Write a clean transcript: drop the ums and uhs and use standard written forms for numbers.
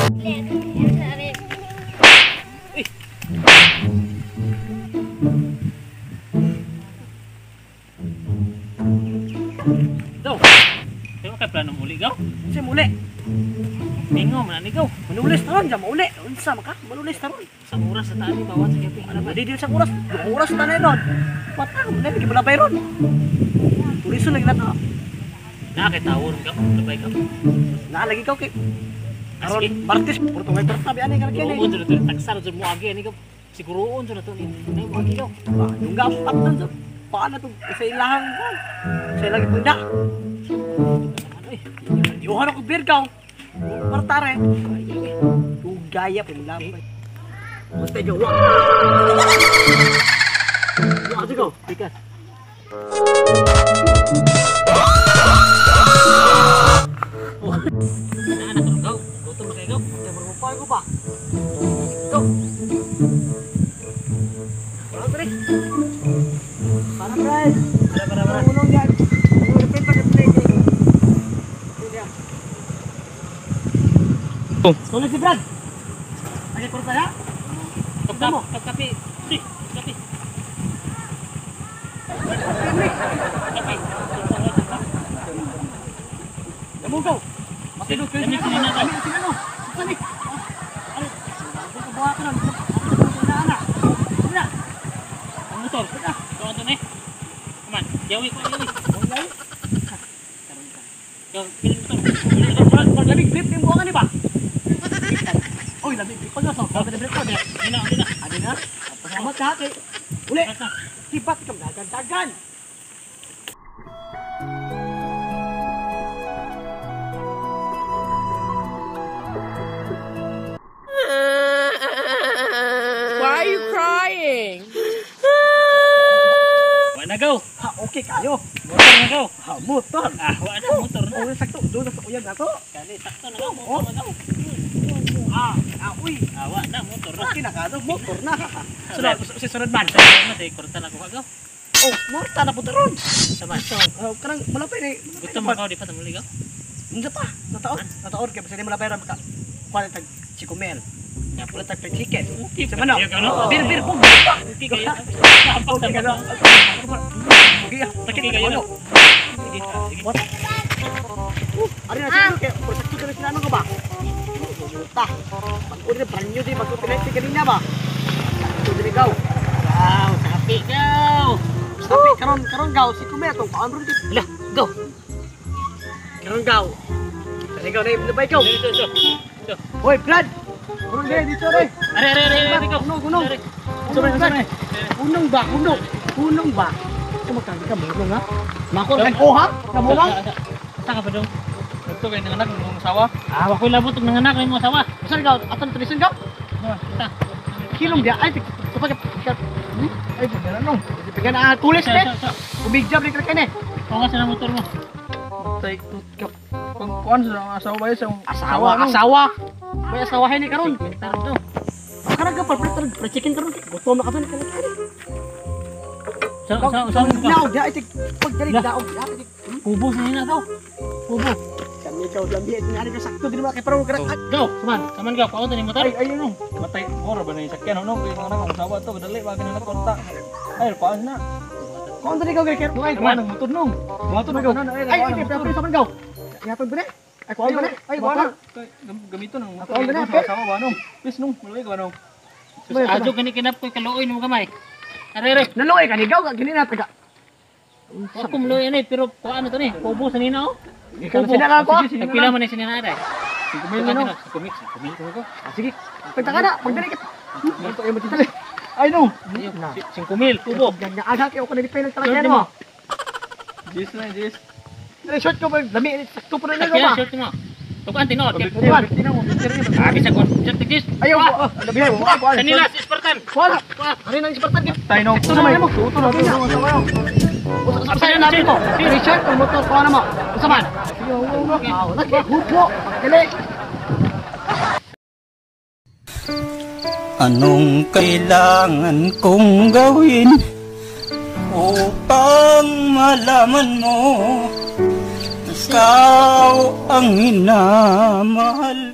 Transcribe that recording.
Daw. Tayo kay plano muli gaw. Si muli. Mingo man ni gaw. Manulis taron jam muli. Unsa man ka? Manulis taron. Sa oras sa tani bawat sa gabi. Ano ba di sa oras? Oras ta na ron. Patang na lagi balabay ron. Tuliso lagi na to. Kay tawon gaw, labay gaw. Na lagi ka kay. Aron Sige. martes porto may pertabi ani kan kini. Oo, dito taksar jud mo agi ni gaw. Siguroon jud na to ni. Nay mo agi gaw. Yung gapat nun sa paano to sa ilahan ka. Sa lagi punda. Yohan ako birgaw. Partare. Tugaya pa mulapay. Basta jo wa. Wa aja kau. Tikas. Anak gaw. Gutom na kay gaw. Kaya berupay ko pa. Go. Parang pre. Parang pre. Para. Unong yan. Repeat pa play. Oh. Tulis si Brad. Lagi kurta ya? Kapi. Kapi. Kapi. Kapi. Kamu kau. Masih dulu Kami sini na gaw. Sini no. Sini. Ayo. Aku bawa kan. Anak. Sudah. Ang motor. Gaw to ni. Come on. Jawi ko jawi. Gaw, pilih motor. Labig grip yung buwangan ni ba? Oy, labig grip pa nga so. Sabi na grip ko. Ina. Ano na? Pasama ka kay. Uli. Tibat ka dagan-dagan. Why are you crying? Wa na gaw. Ha, okay kayo. Motor na gaw. Ha, motor. Wa na motor na. Oh, sakto. Doon na sa uyan ako. Kali sakto na gaw. Motor na gaw. Uy. Wa na motor na. Okay na ka. Motor na. Sunod man. Sa kurta na ko gaw. Oh, morta na po taron. Saman. Karang malapay ni. Gutom mo di pa tumuli gaw. Hindi pa. Nataon kaya basta malapay ra ka. Kuha tag chikomel. Ya pula tag chicken. Sama no. Bir pug. Okay kayo. Okay ka na. Okay. Okay kayo. Sige. What? Ari na sino kaya sakto ka na sinano ka ba? Ta. Pag-uri pranyo di magpupilay si kanina ba? Sakto din ikaw. Gaw, sapi gaw. Tapi karon gaw si Kume atong paon ron dito. Lah, gaw. Karon gaw. Kani gaw na ibay gaw. So. Hoy, Brad. Kurang deh dito re. Are gaw. Gunung. Sorry. Gunung ba? Kamu kan ka mo nga. Mako kan oha. Kamu lang. Saka pa dong. Ito kayo ng anak ng asawa. Wa koy labot ng anak ng mo sawa. Saan gaw? Aton tulisan gaw. Ta. Kilom dia ay kapag ay pagana no. Pagana tulis So. net. Kumigjab ni kene. O nga sa motor mo. Tay tutkap. Kung kuan sa asawa ba sa Asawa. May asawahin ni karon. Pintar to. Karang ka chicken karon. Gusto mo ka ni kene. Sa Now, dia itik pagdali daog. Ubos na to. Ubos. Kami ikaw lambi at nari ka sakto din mga parang gerak. Gaw, saman gaw, paunta ni motor. ay no. Matay ora ba na yung sakyan no? Kaya mga anak ng asawa to kadali ba kanila konta. Ay paano na. Kung tadi kau gerak, Ay kuan ng motor no. Motor na kanan ay pero sa man gaw. Yaton ba ni? Ay kuan ba ni? Ay wala. Gamito ng motor. Kuan ba ni? Asawa ba no? Please no, malay ka no. Ajo kani kinap ko kaluoy mo kamay. Are. Naloy ka ni gaw gini na taga. Ako mloy ani pero paano to ni? Ubos na nina oh. Ikaw sila na ako. Nagpila man ni sinina ay. 5,000 no. 5,000 ko. Sige. Pagtaka na, pagdali ka. Ito ay matitali. Ay no. 5,000 kubo. Ganya aga kay ako na di pa talaga mo. Jis na jis. Dali short ko ba? Lami sakto pa na Kaya ba? short mo. Tukan tinod. Kuan. Abi sa kon. Short tigis. Ayaw. Labi ay. Kanila si Spartan. Kuan. Ari nang Spartan gid. Tayo no. Ito naman mo. Ito na to. Sa natin mo. Richard, ang motor ko na mo. Usaman. Hupo. Dali. Anong kailangan kong gawin upang malaman mo ikaw ang minamahal